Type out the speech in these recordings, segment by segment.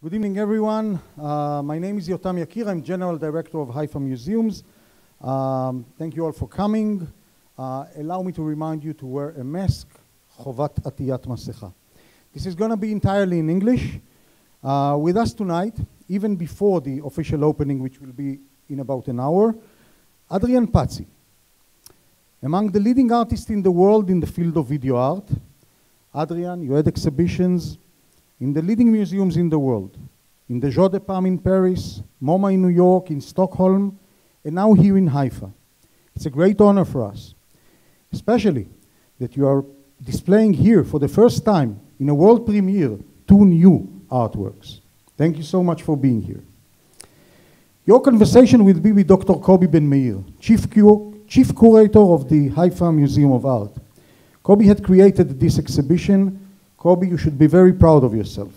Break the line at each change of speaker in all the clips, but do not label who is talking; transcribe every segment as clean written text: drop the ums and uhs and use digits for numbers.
Good evening, everyone. My name is Yotam Yakir. I'm General Director of Haifa Museums. Thank you all for coming. Allow me to remind you to wear a mask, Chovat Atiyat Masecha. This is going to be entirely in English. With us tonight, even before the official opening, which will be in about an hour, Adrian Paci. Among the leading artists in the world in the field of video art, Adrian, you had exhibitions in the leading museums in the world, in the Jeux de Paume in Paris, MoMA in New York, in Stockholm, and now here in Haifa. It's a great honor for us, especially that you are displaying here for the first time in a world premiere 2 new artworks. Thank you so much for being here. Your conversation will be with Dr. Kobi Ben-Meir, Chief Curator of the Haifa Museum of Art. Kobi had created this exhibition. Kobi, you should be very proud of yourself.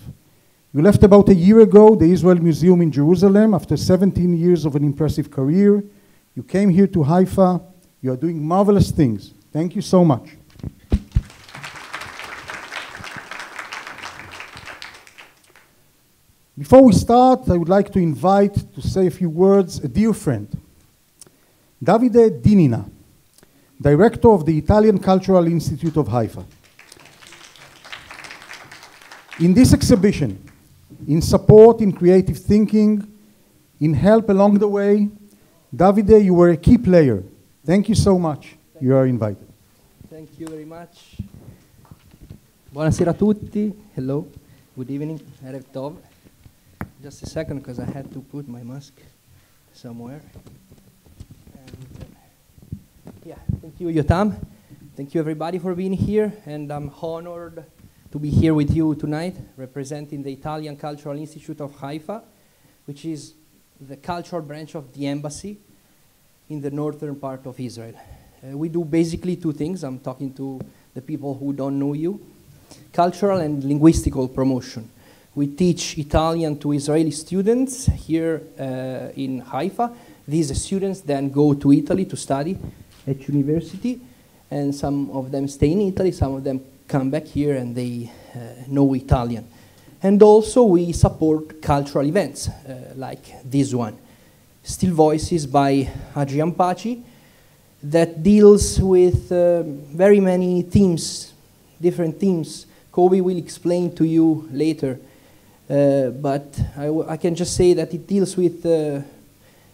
You left about a year ago the Israel Museum in Jerusalem after 17 years of an impressive career. You came here to Haifa. You are doing marvelous things. Thank you so much. Before we start, I would like to invite to say a few words a dear friend, Davide Dinina, Director of the Italian Cultural Institute of Haifa. In this exhibition, in support, in creative thinking, in help along the way, Davide, you were a key player. Thank you so much. You are invited.
Thank you very much. Buonasera a tutti. Hello. Good evening. Erev Tov. Just a second, because I had to put my mask somewhere. And, yeah, thank you, Yotam. Thank you, everybody, for being here. And I'm honored to be here with you tonight, representing the Italian Cultural Institute of Haifa, which is the cultural branch of the embassy in the northern part of Israel. We do basically 2 things. I'm talking to the people who don't know you. Cultural and linguistical promotion. We teach Italian to Israeli students here in Haifa. These students then go to Italy to study at university, and some of them stay in Italy, some of them come back here and they know Italian. And also we support cultural events like this one, Still Voices by Adrian Paci, that deals with very many themes, different themes. Kobi will explain to you later, but I can just say that it deals with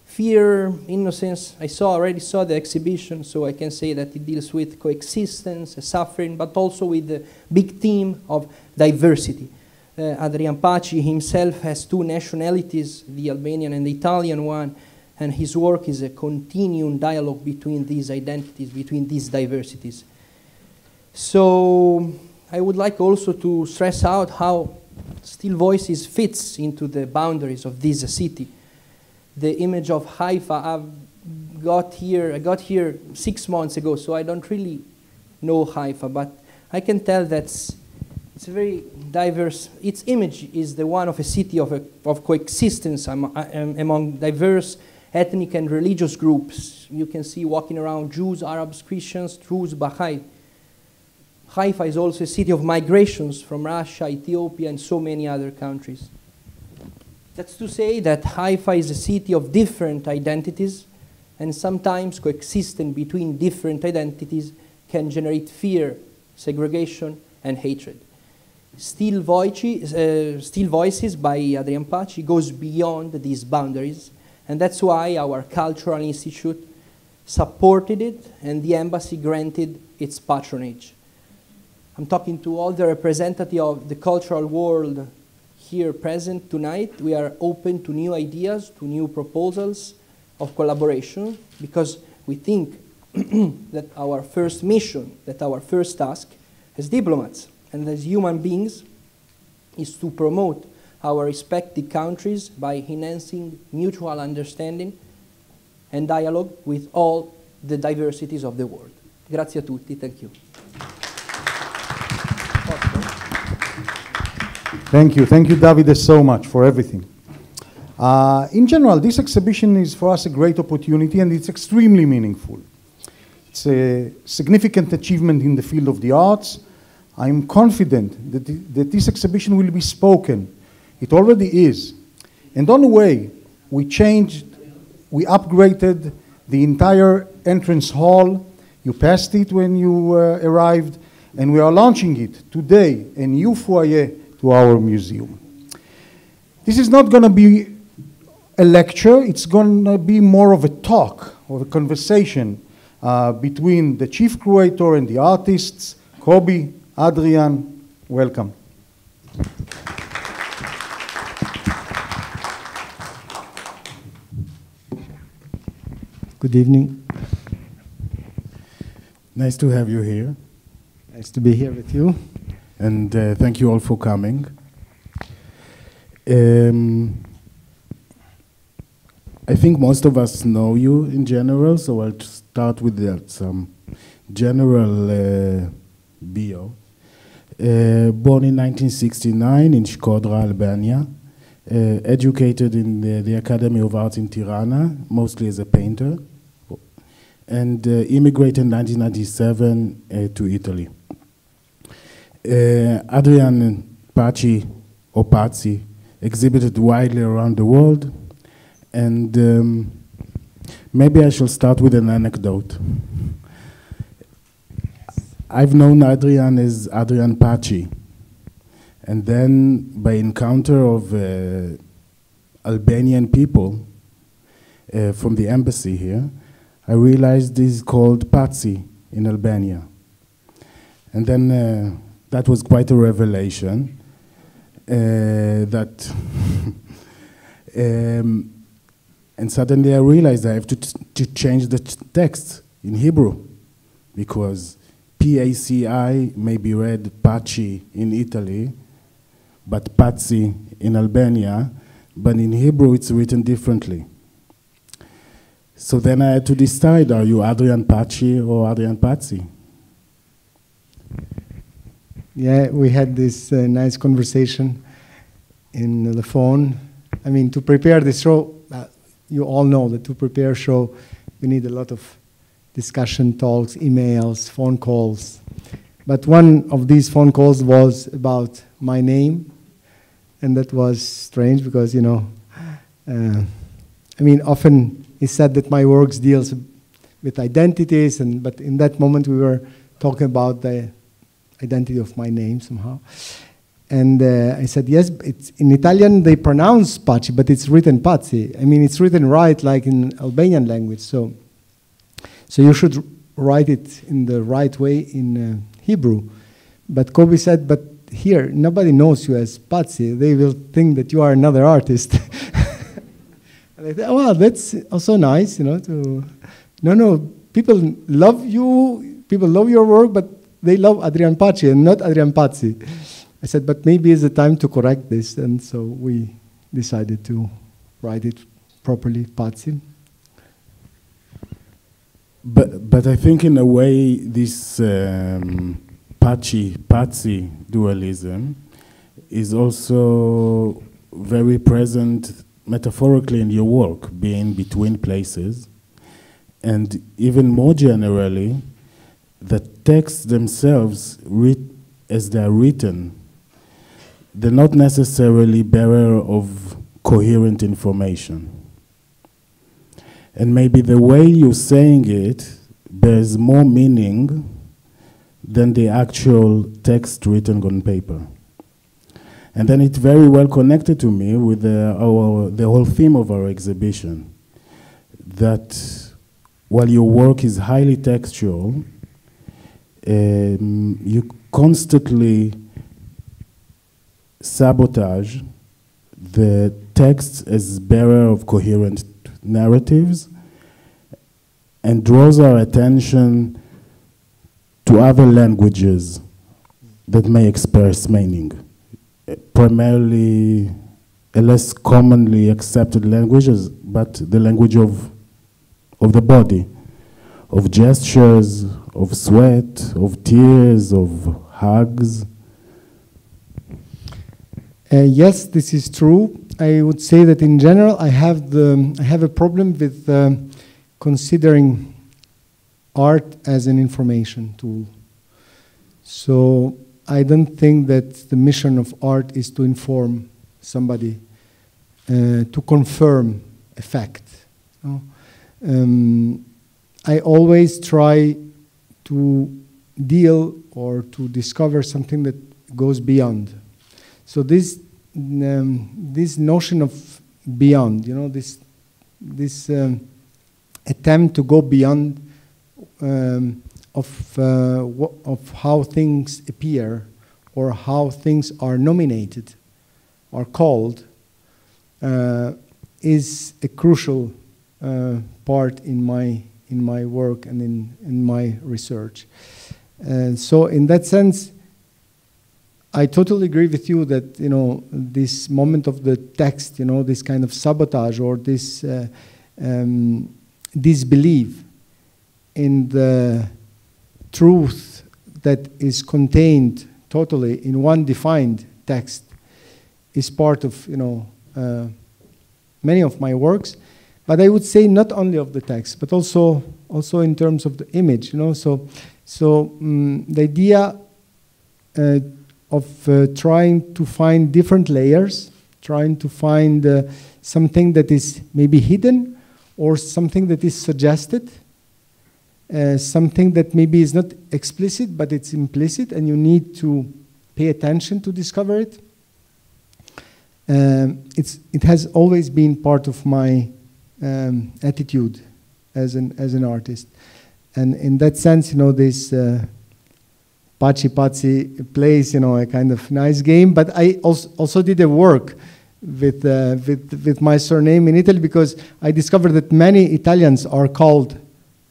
fear, innocence. I already saw the exhibition, so I can say that it deals with coexistence, suffering, but also with the big theme of diversity. Adrian Paci himself has 2 nationalities, the Albanian and the Italian one, and his work is a continuing dialogue between these identities, between these diversities. So I would like also to stress out how Still Voices fits into the boundaries of this city. The image of Haifa, I got here 6 months ago, so I don't really know Haifa, but I can tell that it's a very diverse. Its image is the one of a city of coexistence among diverse ethnic and religious groups. You can see walking around Jews, Arabs, Christians, Druze, Baha'i. Haifa is also a city of migrations from Russia, Ethiopia, and so many other countries. That's to say that Haifa is a city of different identities, and sometimes coexisting between different identities can generate fear, segregation, and hatred. Still Voices by Adrian Paci goes beyond these boundaries, and that's why our Cultural Institute supported it, and the embassy granted its patronage. I'm talking to all the representatives of the cultural world here present tonight. We are open to new ideas, to new proposals of collaboration, because we think that our first mission, that our first task as diplomats and as human beings is to promote our respective countries by enhancing mutual understanding and dialogue with all the diversities of the world. Grazie a tutti, thank you.
Thank you, Davide, so much for everything. In general, this exhibition is for us a great opportunity, and it's extremely meaningful. It's a significant achievement in the field of the arts. I'm confident that this exhibition will be spoken It already is. And on the way, we upgraded the entire entrance hall. You passed it when you arrived, and we are launching it today, a new foyer to our museum. This is not going to be a lecture, it's going to be more of a talk, or a conversation between the chief curator and the artists. Kobi, Adrian, welcome.
Good evening.
Nice to have you here.
Nice to be here with you.
And thank you all for coming. I think most of us know you in general, so I'll start with some general bio. Born in 1969 in Shkodra, Albania. Educated in the Academy of Arts in Tirana, mostly as a painter. And immigrated in 1997 to Italy. Adrian Paci, or Paci, exhibited widely around the world. And maybe I shall start with an anecdote. I've known Adrian as Adrian Paci. And then by encounter of Albanian people from the embassy here, I realized this is called Paci in Albania. And then that was quite a revelation that and suddenly I realized I have to change the text in Hebrew, because P-A-C-I may be read Paci in Italy, but Paci in Albania, but in Hebrew it's written differently. So then I had to decide, are you Adrian Paci or Adrian Paci?
Yeah, we had this nice conversation in the phone. I mean, to prepare this show, you all know that to prepare a show, you need a lot of discussion, talks, emails, phone calls. But one of these phone calls was about my name, and that was strange because, you know, I mean, often it's said that my works deals with identities, but in that moment we were talking about the identity of my name somehow. And I said, yes, it's, in Italian they pronounce Paci, but it's written Paci. I mean, it's written right like in Albanian language, so you should write it in the right way in Hebrew. But Kobi said, but here, nobody knows you as Paci. They will think that you are another artist. And I thought, well, that's also nice, you know, no, people love you, people love your work, but they love Adrian Paci and not Adrian Paci. I said, but maybe it's the time to correct this, and so we decided to write it properly, Paci.
But I think in a way this Paci dualism is also very present metaphorically in your work, being between places. And even more generally, the texts themselves, as they are written, they're not necessarily bearer of coherent information. And maybe the way you're saying it bears more meaning than the actual text written on paper. And then it's very well connected to me with the whole theme of our exhibition, that while your work is highly textual, you constantly sabotage the text as bearer of coherent narratives and draws our attention to other languages that may express meaning. Primarily a less commonly accepted languages, but the language of the body, of gestures, of sweat, of tears, of hugs.
Yes, this is true. I would say that in general, I have a problem with considering art as an information tool. So I don't think that the mission of art is to inform somebody to confirm a fact. You know? I always try to deal or to discover something that goes beyond. So this notion of beyond, you know, this attempt to go beyond of how things appear or how things are nominated or called is a crucial part in my work and in my research. So in that sense, I totally agree with you that, you know, this moment of the text, you know, this kind of sabotage or this disbelief in the truth that is contained totally in one defined text is part of, you know, many of my works. But I would say not only of the text, but also in terms of the image, you know. So the idea of trying to find different layers, trying to find something that is maybe hidden or something that is suggested, something that maybe is not explicit but it's implicit and you need to pay attention to discover it. It has always been part of my attitude as an artist. And in that sense, you know, this Paci plays, you know, a kind of nice game. But I also did a work with my surname in Italy because I discovered that many Italians are called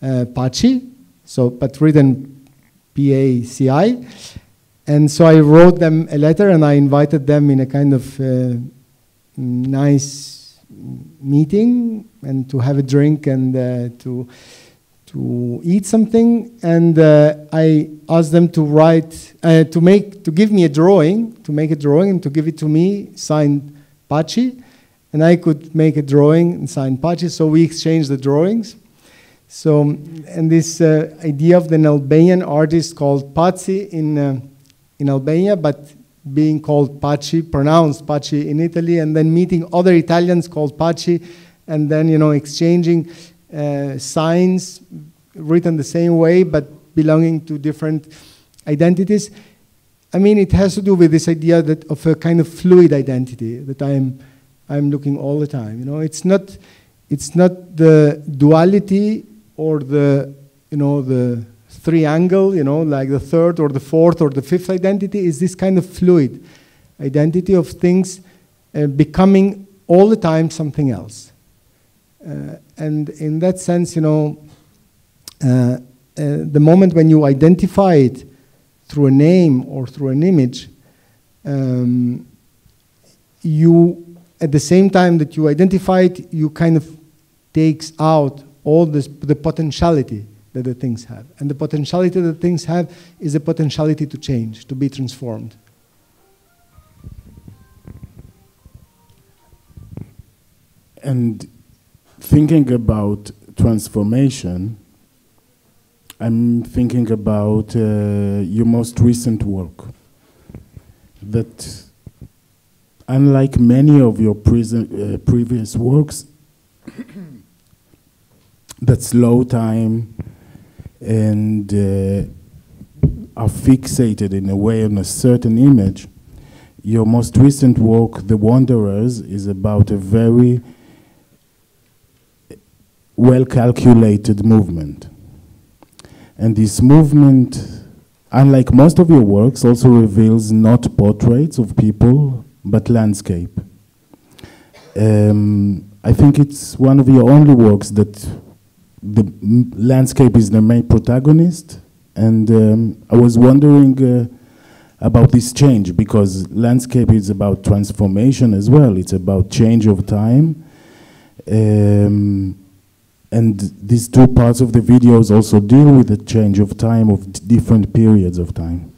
Paci, so but written P-A-C-I. And so I wrote them a letter and I invited them in a kind of nice meeting and to have a drink and to eat something, and I asked them to write, to give me a drawing, to make a drawing and to give it to me, signed Paci, and I could make a drawing and sign Paci, so we exchanged the drawings. So, and this idea of an Albanian artist called Paci in Albania, but being called Paci, pronounced Paci in Italy, and then meeting other Italians called Paci, and then, you know, exchanging signs written the same way but belonging to different identities. I mean, it has to do with this idea that of a kind of fluid identity that I'm looking all the time. You know, it's not the duality or the, you know, the triangle, you know, like the third or the fourth or the fifth identity. Is this kind of fluid identity of things becoming all the time something else. And in that sense, you know, the moment when you identify it through a name or through an image, you, at the same time that you identify it, you kind of takes out all this, the potentiality that the things have. And the potentiality that things have is the potentiality to change, to be transformed.
And thinking about transformation, I'm thinking about your most recent work. That, unlike many of your previous works, that slow time and are fixated in a way on a certain image, your most recent work, The Wanderers, is about a very well-calculated movement. And this movement, unlike most of your works, also reveals not portraits of people, but landscape. I think it's one of your only works that the landscape is the main protagonist, and I was wondering about this change, because landscape is about transformation as well. It's about change of time. And these two parts of the videos also deal with the change of time of different periods of time.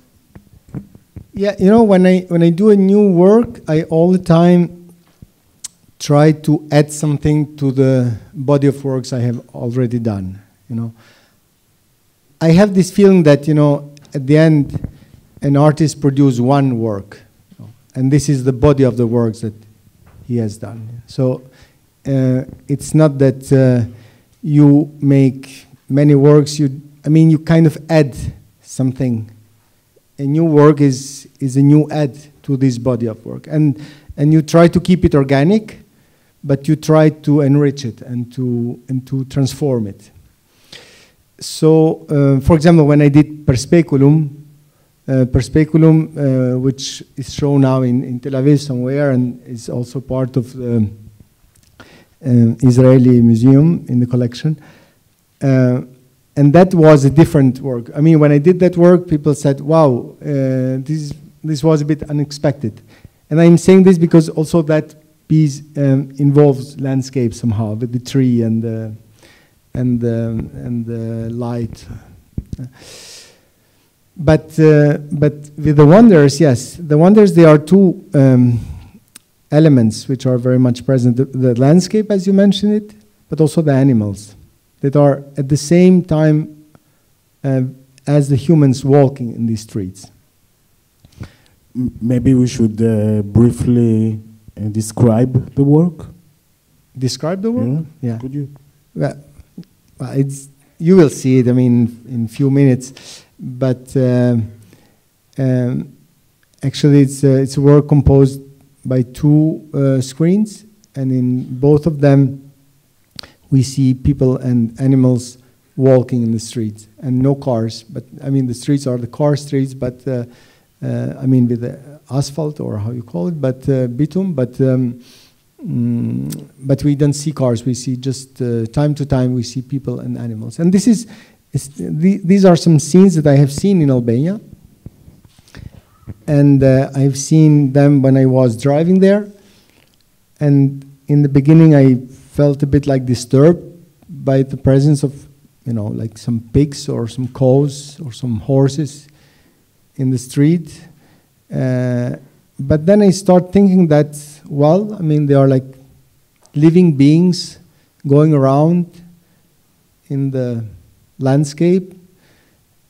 Yeah, you know, when I do a new work, I all the time try to add something to the body of works I have already done. You know, I have this feeling that, you know, at the end, an artist produces one work, you know, and this is the body of the works that he has done. So it's not that you make many works. You kind of add something. A new work is a new add to this body of work, and you try to keep it organic, but you try to enrich it and to transform it. So, for example, when I did Perspeculum, which is shown now in Tel Aviv somewhere and is also part of the Israeli museum in the collection, and that was a different work. I mean, when I did that work, people said, wow, this was a bit unexpected. And I'm saying this because also that piece involves landscape somehow, with the tree and the light. But with the wonders, yes, the wonders, there are two elements which are very much present. The landscape, as you mentioned it, but also the animals that are at the same time as the humans walking in these streets.
Maybe we should briefly describe the work.
Describe the work? Yeah.
Could you?
Well, you will see it, I mean, in a few minutes. But actually, it's a work composed by two screens, and in both of them, we see people and animals walking in the streets, and no cars. But I mean, the streets are the car streets, but I mean, with the asphalt, or how you call it, but bitumen. But we don't see cars. We see just time to time we see people and animals. And these are some scenes that I have seen in Albania, and I've seen them when I was driving there. And in the beginning, I felt a bit like disturbed by the presence of, like some pigs or some cows or some horses in the street. But then I start thinking that, well, I mean, they are like living beings going around in the landscape,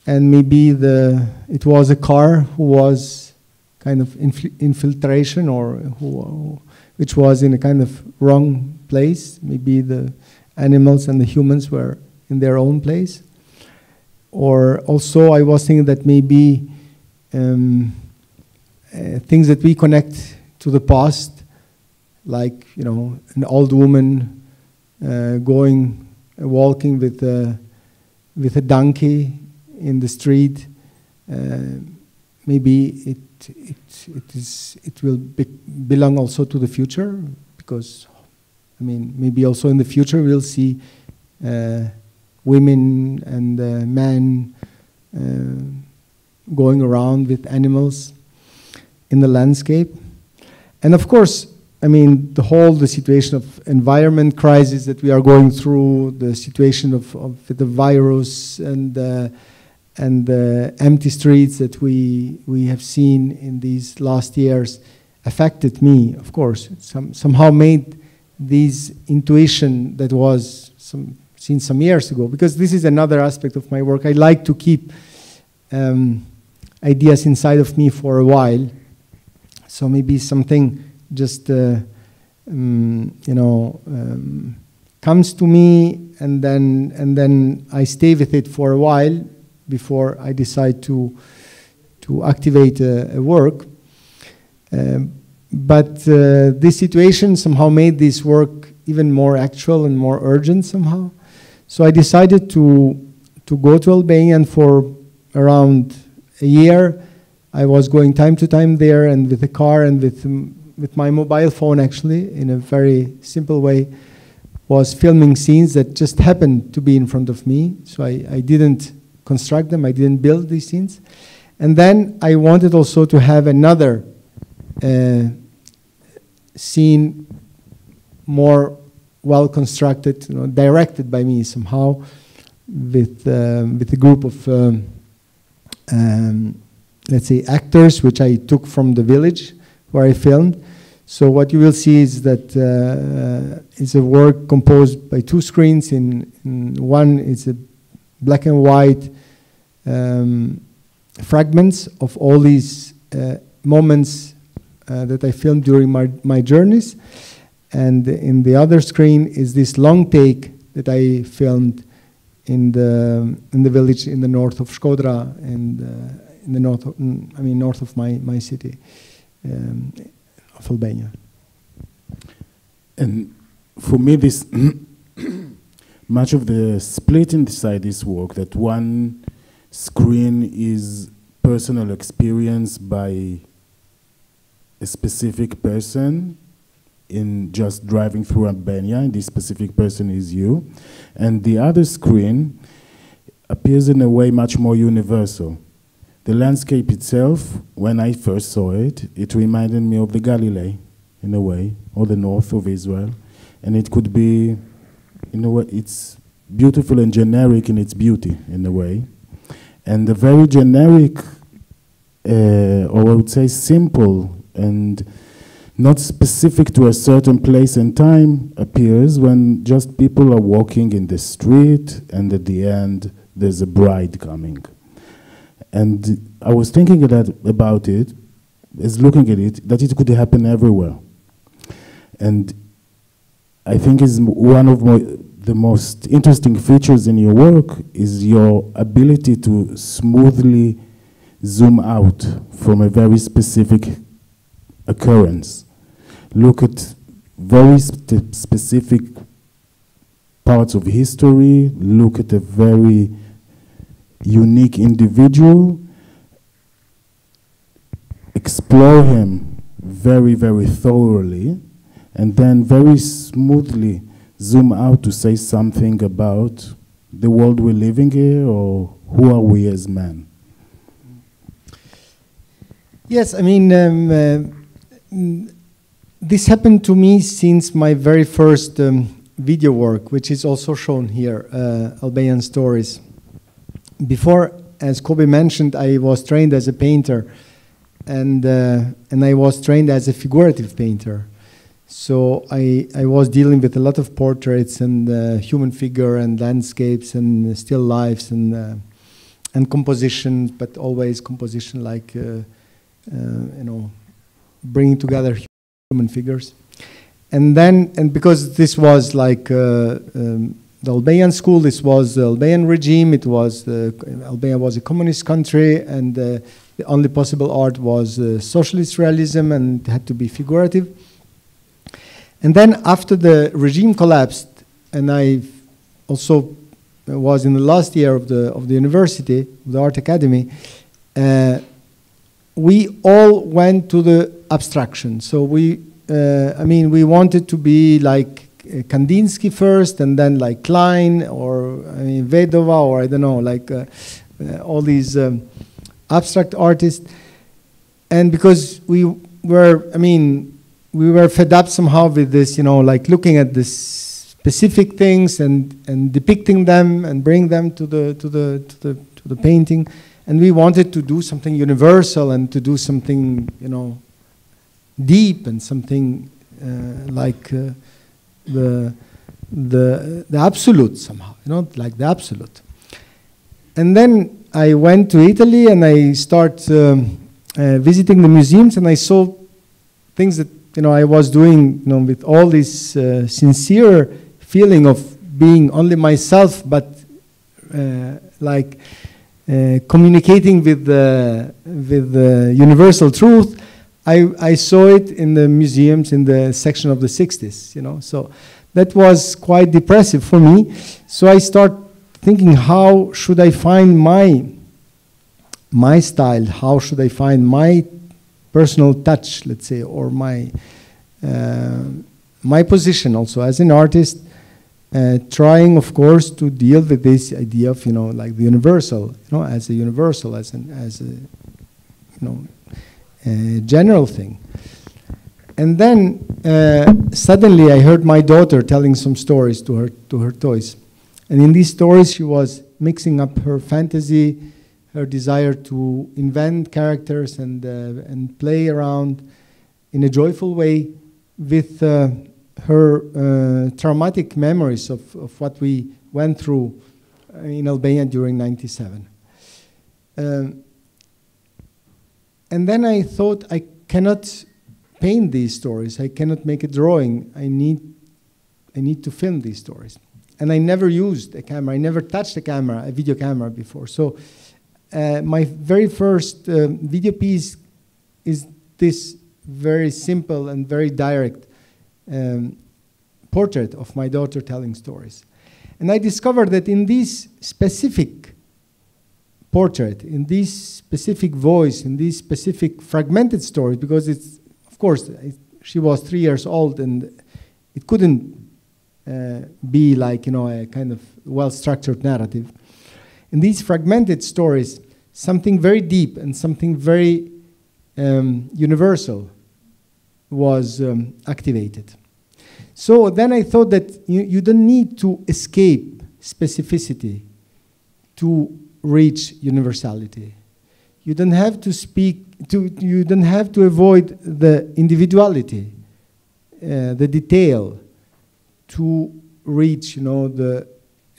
and maybe it was a car who was kind of infiltration, or which was in a kind of wrong place. Maybe the animals and the humans were in their own place. Or also I was thinking that maybe things that we connect to the past, like an old woman walking with a donkey in the street, maybe it will belong also to the future, because I mean, maybe also in the future we'll see women and men going around with animals in the landscape. And of course, I mean, the situation of environment crisis that we are going through, the situation of the virus, and the empty streets that we have seen in these last years affected me, of course. Somehow made this intuition that was seen some years ago, because this is another aspect of my work. I like to keep ideas inside of me for a while. So maybe something just comes to me, and then I stay with it for a while before I decide to activate a work. But this situation somehow made this work even more actual and more urgent somehow. So I decided to go to Albania, and for around a year I was going time to time there, and with the car and with my mobile phone, actually, in a very simple way, was filming scenes that just happened to be in front of me. So I didn't construct them, I didn't build these scenes. And then I wanted also to have another scene, more well constructed, directed by me somehow, with a group of let's say actors, which I took from the village where I filmed. So what you will see is that it's a work composed by two screens. In one, it's a black and white fragments of all these moments that I filmed during my journeys. And in the other screen is this long take that I filmed in the village in the north of Shkodra and in the north of, north of my city of Albania.
And for me, this much of the split inside this work, that one screen is personal experience by a specific person in just driving through Albania, and this specific person is you. And the other screen appears in a way much more universal. The landscape itself, when I first saw it, it reminded me of the Galilee, in a way, or the north of Israel. And it could be, in a way, it's beautiful and generic in its beauty, in a way. And the very generic, or I would say simple and not specific to a certain place and time, appears when just people are walking in the street, and at the end there's a bride coming. And I was thinking about it, as looking at it, that it could happen everywhere. And I think is one of the most interesting features in your work is your ability to smoothly zoom out from a very specific occurrence. Look at very specific parts of history, look at a very unique individual, explore him very, very thoroughly, and then very smoothly zoom out to say something about the world we're living here, or who are we as men.
Yes, I mean, this happened to me since my very first video work, which is also shown here, Albanian Stories. Before, as Kobi mentioned, I was trained as a painter, and I was trained as a figurative painter. So I was dealing with a lot of portraits and human figure and landscapes and still lives and composition, but always composition like bringing together human figures. And because this was like the Albanian school, this was the Albanian regime, Albania was a communist country, and the only possible art was socialist realism, and it had to be figurative. And then after the regime collapsed, and I also was in the last year of the university, the art academy, we all went to the abstraction. So we wanted to be like Kandinsky first, and then like Klein, or Vedova, or I don't know, like all these abstract artists. And because we were fed up somehow with this, like looking at this specific things and depicting them and bring them to the painting, and we wanted to do something universal and to do something, deep and something like the absolute somehow, like the absolute. And then I went to Italy and I started visiting the museums, and I saw things that I was doing, with all this sincere feeling of being only myself, but communicating with the universal truth. I saw it in the museums in the section of the 60s, so that was quite depressive for me. So I started thinking, how should I find my style? How should I find my personal touch, let's say, or my position also as an artist, trying, of course, to deal with this idea of, like the universal, as a universal, as a general thing. And then suddenly I heard my daughter telling some stories to her toys, and in these stories she was mixing up her fantasy, her desire to invent characters and play around in a joyful way with her traumatic memories of what we went through in Albania during '97. And then I thought I cannot paint these stories. I cannot make a drawing. I need to film these stories. And I never used a camera. I never touched a video camera before. So my very first video piece is this very simple and very direct portrait of my daughter telling stories. And I discovered that in this specific portrait, in this specific voice, in these specific fragmented stories, because it's, of course, she was 3 years old and it couldn't be like, a kind of well-structured narrative. In these fragmented stories, something very deep and something very universal was activated. So then I thought that you don't need to escape specificity to reach universality. You don't have to you don't have to avoid the individuality, the detail, to reach, the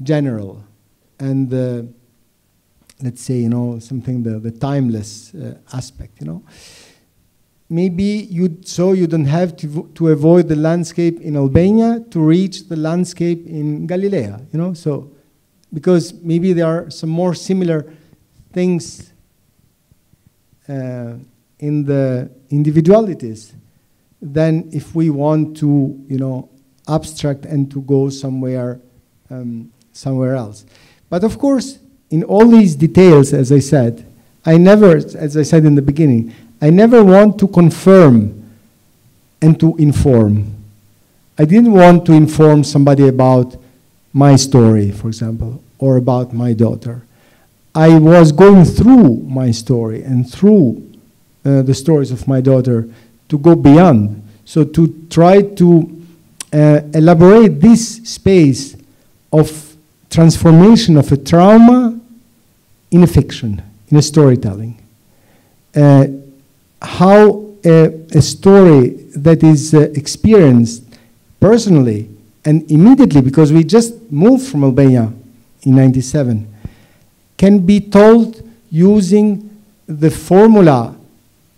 general and the, let's say, something, the timeless aspect, Maybe you don't have to avoid the landscape in Albania to reach the landscape in Galilea, So, because maybe there are some more similar things in the individualities than if we want to, abstract and to go somewhere else. But of course, in all these details, as I said, as I said in the beginning, I never want to confirm and to inform. I didn't want to inform somebody about my story, for example, or about my daughter. I was going through my story and through the stories of my daughter to go beyond. So to try to elaborate this space of transformation of a trauma in a fiction, in a storytelling. How a story that is experienced personally and immediately, because we just moved from Albania in '97, can be told using the formula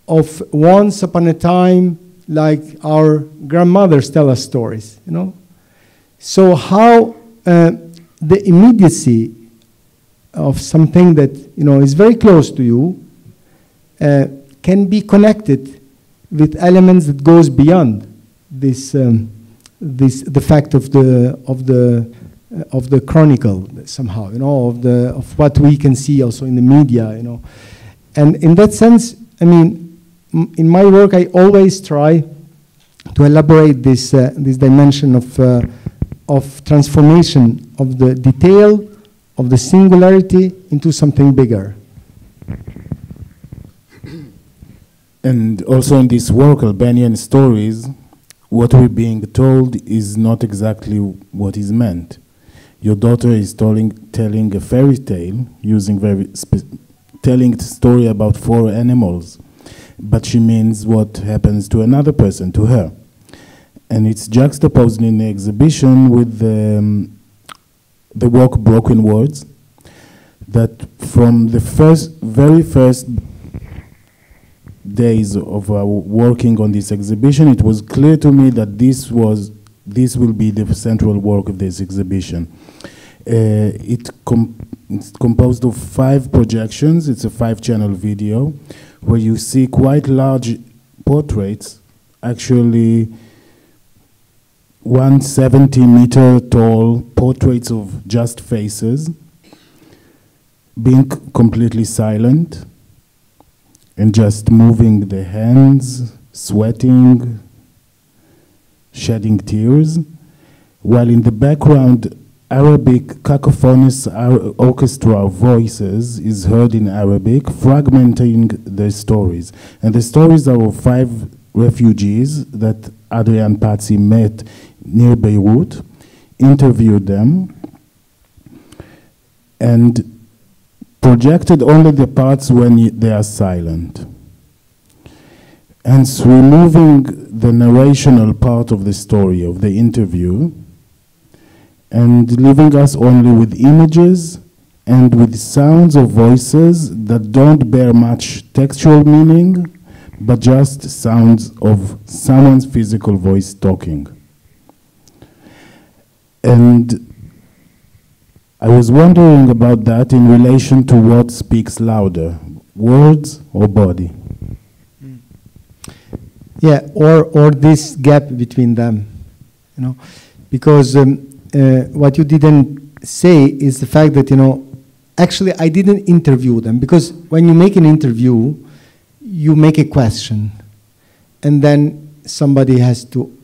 of once upon a time, like our grandmothers tell us stories, So how the immediacy of something that, is very close to you can be connected with elements that goes beyond this, the fact of the chronicle somehow, of what we can see also in the media, And in that sense, in my work, I always try to elaborate this dimension of transformation of the detail, of the singularity into something bigger.
And also in this work, Albanian stories, what we're being told is not exactly what is meant. Your daughter is telling a fairy tale, telling the story about 4 animals, but she means what happens to another person, to her. And it's juxtaposed in the exhibition with the work Broken Words, that from the very first days of working on this exhibition, it was clear to me that this will be the central work of this exhibition. It's composed of 5 projections. It's a 5-channel video where you see quite large portraits, actually 170-meter tall portraits of just faces, being completely silent and just moving their hands, sweating, shedding tears, while in the background, Arabic cacophonous orchestra of voices is heard in Arabic, fragmenting their stories. And the stories are of 5 refugees that Adrian Paci met near Beirut, interviewed them, and projected only the parts when they are silent. Hence, removing the narrational part of the story, of the interview, and leaving us only with images and with sounds of voices that don't bear much textual meaning, but just sounds of someone's physical voice talking. And I was wondering about that in relation to what speaks louder, words or body?
Yeah, or this gap between them, you know, because what you didn't say is the fact that, you know, actually I didn't interview them, because when you make an interview, you make a question, and then somebody has to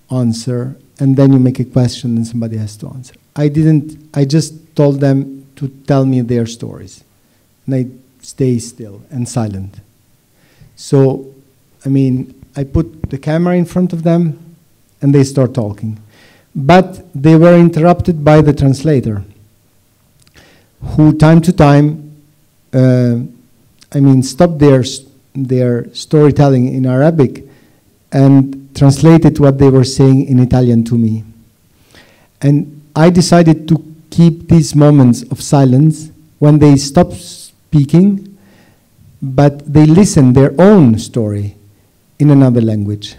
answer, and then you make a question and somebody has to answer. I just told them to tell me their stories, and I stay still and silent. So, I mean, I put the camera in front of them and they start talking. But they were interrupted by the translator, who time to time, stopped their storytelling in Arabic and translated what they were saying in Italian to me. And I decided to keep these moments of silence when they stop speaking, but they listen their own story in another language.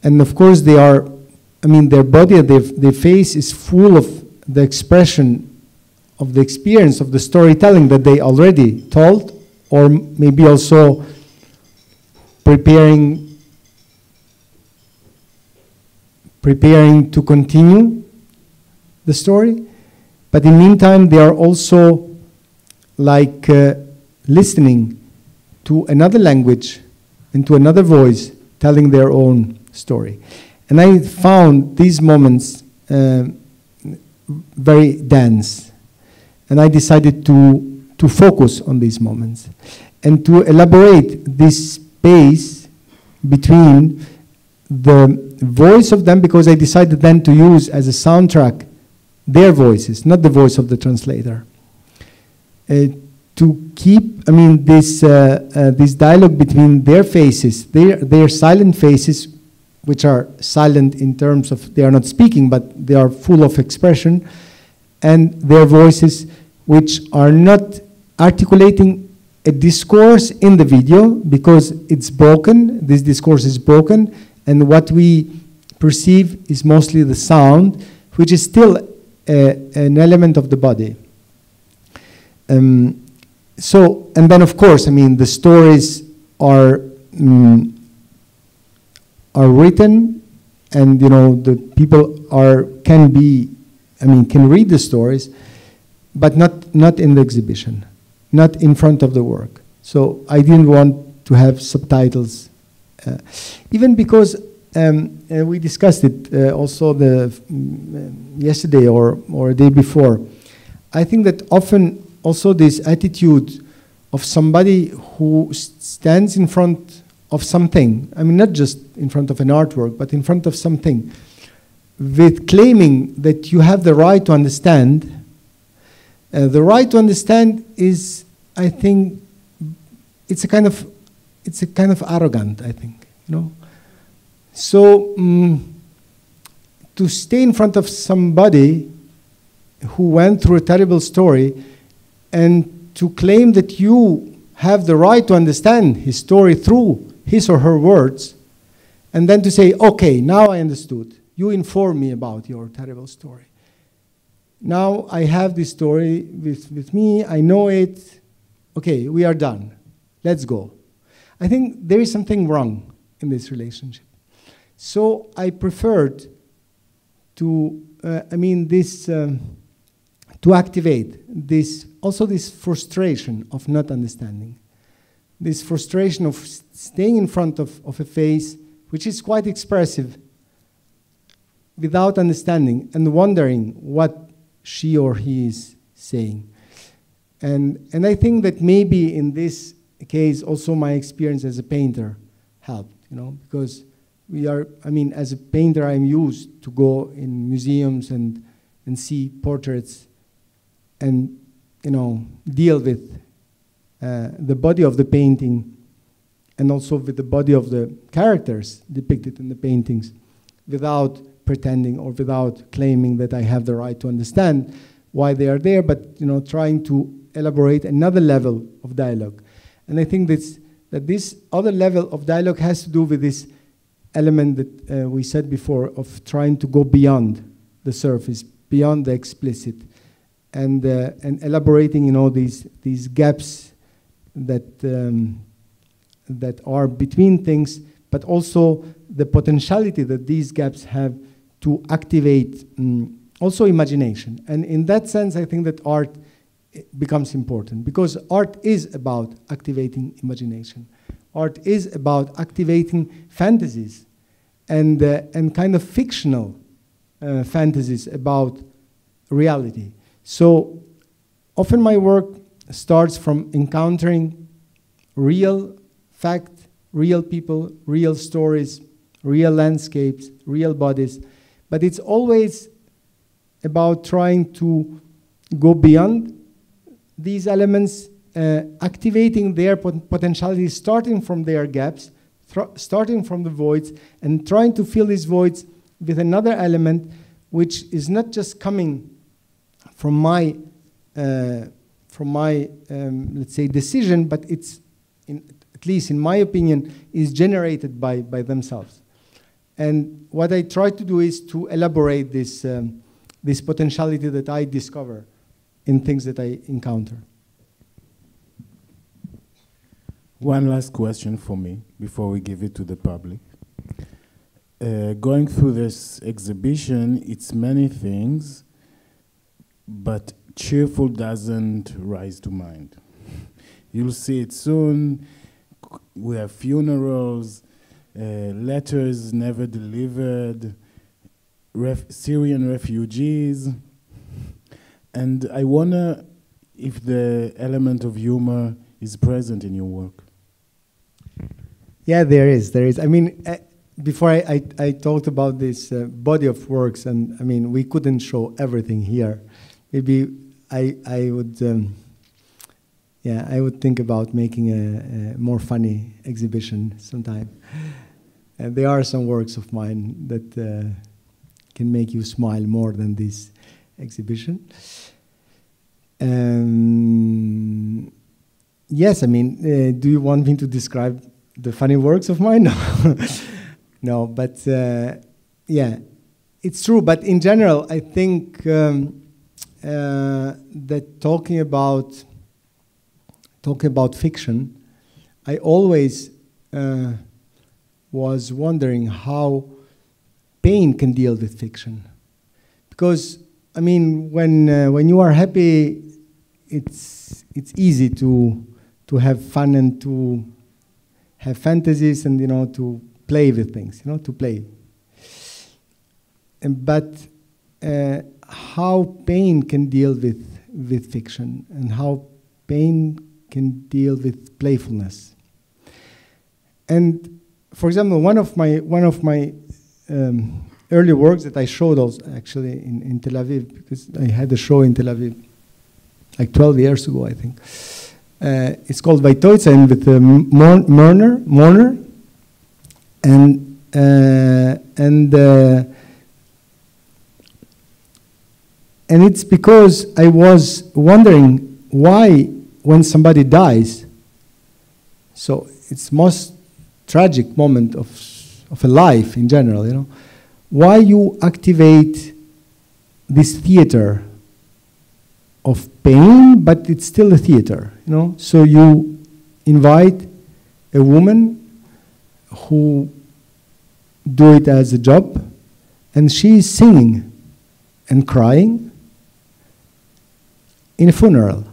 And of course they are, their body, their face is full of the expression of the experience of the storytelling that they already told, or maybe also preparing to continue the story. But in the meantime, they are also like listening to another language and to another voice telling their own story. And I found these moments very dense. And I decided to focus on these moments and to elaborate this space between the voice of them, because I decided then to use as a soundtrack their voices, not the voice of the translator. To keep, this dialogue between their faces, their silent faces, which are silent in terms of they are not speaking, but they are full of expression, and their voices, which are not articulating a discourse in the video, because it's broken, this discourse is broken, and what we perceive is mostly the sound, which is still an element of the body. So, and then of course, the stories are written, and the people can read the stories, but not in the exhibition, not in front of the work. So I didn't want to have subtitles, even because we discussed it also yesterday or a day before. I think that often also this attitude of somebody who stands in front of something, not just in front of an artwork, but in front of something, with claiming that you have the right to understand. The right to understand is, I think, it's a kind of arrogant, I think, So to stay in front of somebody who went through a terrible story and to claim that you have the right to understand his story through his or her words, and then to say, okay, now I understood. You informed me about your terrible story. Now I have this story with me, I know it. Okay, we are done. Let's go. I think there is something wrong in this relationship. So I preferred to, to activate this frustration of not understanding, this frustration of staying in front of a face which is quite expressive without understanding and wondering what she or he is saying. And I think that maybe in this case also my experience as a painter helped, because we are, as a painter I'm used to go in museums and see portraits and, deal with the body of the painting and also with the body of the characters depicted in the paintings without pretending or without claiming that I have the right to understand why they are there, but trying to elaborate another level of dialogue. And I think that this other level of dialogue has to do with this element that we said before of trying to go beyond the surface, beyond the explicit, and elaborating, you know, these gaps that that are between things, but also the potentiality that these gaps have to activate also imagination. And in that sense, I think that art becomes important, because art is about activating imagination. Art is about activating fantasies and kind of fictional fantasies about reality. So often my work starts from encountering real fact, real people, real stories, real landscapes, real bodies, but it's always about trying to go beyond these elements, activating their potentiality, starting from their gaps, starting from the voids, and trying to fill these voids with another element which is not just coming from my let's say, decision, but it's, at least in my opinion, is generated by themselves. And what I try to do is to elaborate this, this potentiality that I discover in things that I encounter.
One last question for me before we give it to the public. Going through this exhibition, it's many things, but cheerful doesn't rise to mind. You'll see it soon. We have funerals, letters never delivered, Syrian refugees. And I wonder if the element of humor is present in your work.
Yeah, there is. I mean, before I talked about this body of works, and I mean, we couldn't show everything here. Maybe I would, yeah, I would think about making a more funny exhibition sometime. There are some works of mine that can make you smile more than this exhibition. Yes, I mean, do you want me to describe the funny works of mine? No, no, but yeah, it's true. But in general, I think that talking about fiction, I always was wondering how pain can deal with fiction, because I mean, when you are happy, it's easy to have fun and to have fantasies and, you know, to play with things, you know, to play. But how pain can deal with fiction, and how pain can deal with playfulness. And for example, one of my early works that I showed also actually in Tel Aviv, because I had a show in Tel Aviv like 12 years ago, I think. It's called Vaitoitzain with mourner, and it's because I was wondering why, when somebody dies, so it's most tragic moment of a life in general, you know, why you activate this theater of pain, but it's still a theater, you know. So you invite a woman who do it as a job, and she is singing and crying in a funeral.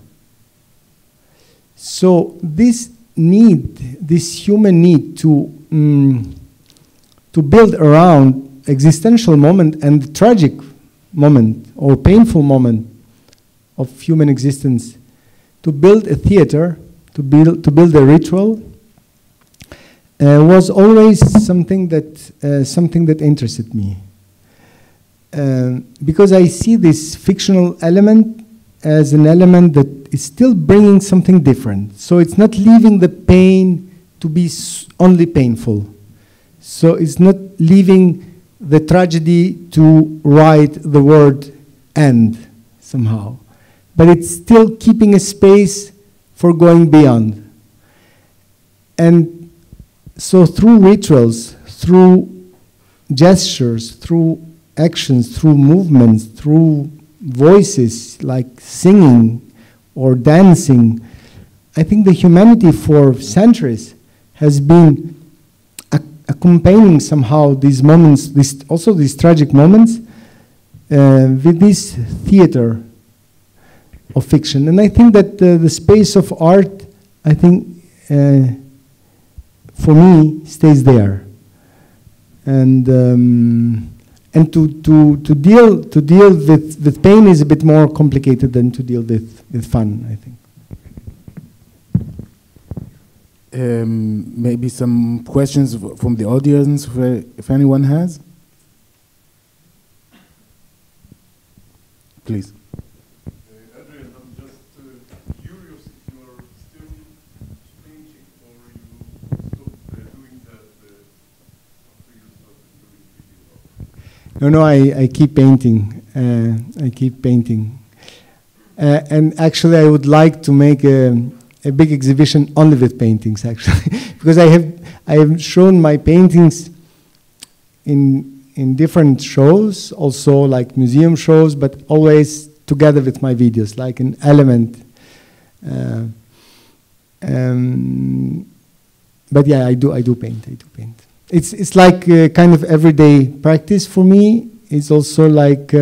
So this need, this human need to build around existential moment and the tragic moment or painful moment of human existence, to build a theater, to build a ritual, was always something that interested me, because I see this fictional element as an element that is still bringing something different. So it's not leaving the pain to be only painful. So it's not leaving the tragedy to write the word end somehow, but it's still keeping a space for going beyond. And so through rituals, through gestures, through actions, through movements, through voices like singing or dancing, I think the humanity for centuries has been accompanying somehow these moments, also these tragic moments, with this theater of fiction. And I think that the space of art, I think, for me, stays there. And to deal with pain is a bit more complicated than to deal with fun, I think.
Maybe some questions from the audience, if anyone has. Please.
Adrian, I'm just curious if you are still painting or you stopped doing that after you started doing video.
No, I keep painting. I keep painting. And actually, I would like to make a big exhibition only with paintings, actually, because I have shown my paintings in different shows, also like museum shows, but always together with my videos, like an element. But yeah, I do paint. It's like a kind of everyday practice for me. It's also like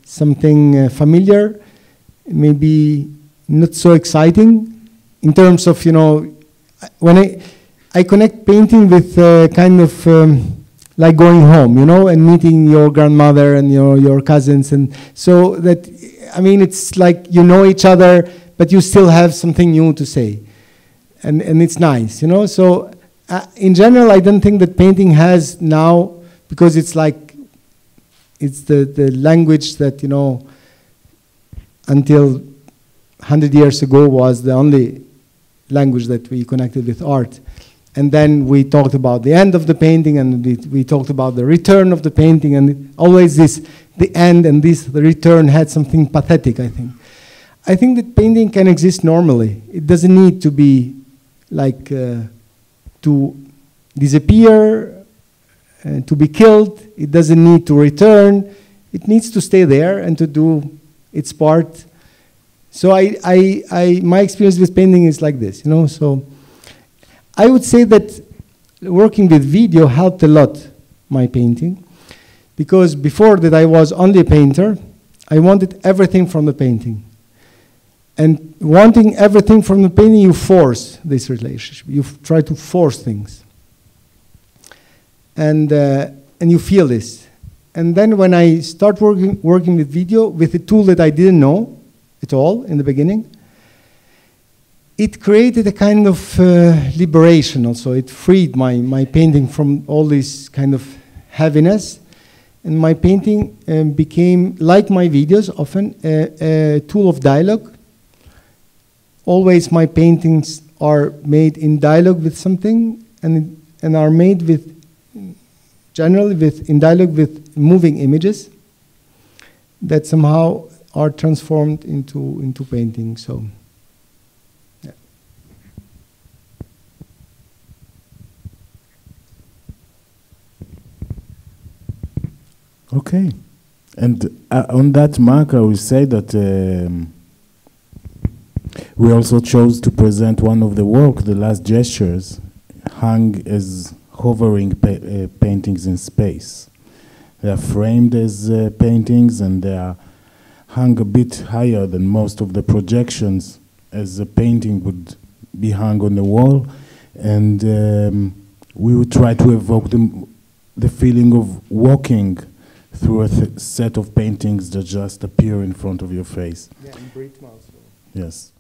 something familiar, maybe not so exciting. In terms of, when I connect painting with kind of like going home, and meeting your grandmother and your cousins. And so that, I mean, it's like you know each other, but you still have something new to say. And it's nice, So in general, I don't think that painting has now, because it's like, it's the language that, until 100 years ago was the only language that we connected with art. And then we talked about the end of the painting, and we talked about the return of the painting, and always the end and the return had something pathetic, I think. I think that painting can exist normally. It doesn't need to be like to disappear, to be killed. It doesn't need to return. It needs to stay there and to do its part. So my experience with painting is like this, So I would say that working with video helped a lot my painting, because before that I was only a painter. I wanted everything from the painting. And wanting everything from the painting, you force this relationship. You try to force things. And you feel this. And then when I start working with video, with a tool that I didn't know at all in the beginning, it created a kind of liberation also. It freed my painting from all this kind of heaviness. And my painting became, like my videos, often a tool of dialogue. Always my paintings are made in dialogue with something, and are made with, generally in dialogue with moving images that somehow are transformed into painting. So, yeah.
Okay. And on that mark, I will say that we also chose to present one of the work, The Last Gestures, hung as hovering paintings in space. They are framed as paintings, and they are hung a bit higher than most of the projections, as a painting would be hung on the wall. And we would try to evoke the feeling of walking through a set of paintings that just appear in front of your face.
Yeah, in Britain also.
Yes.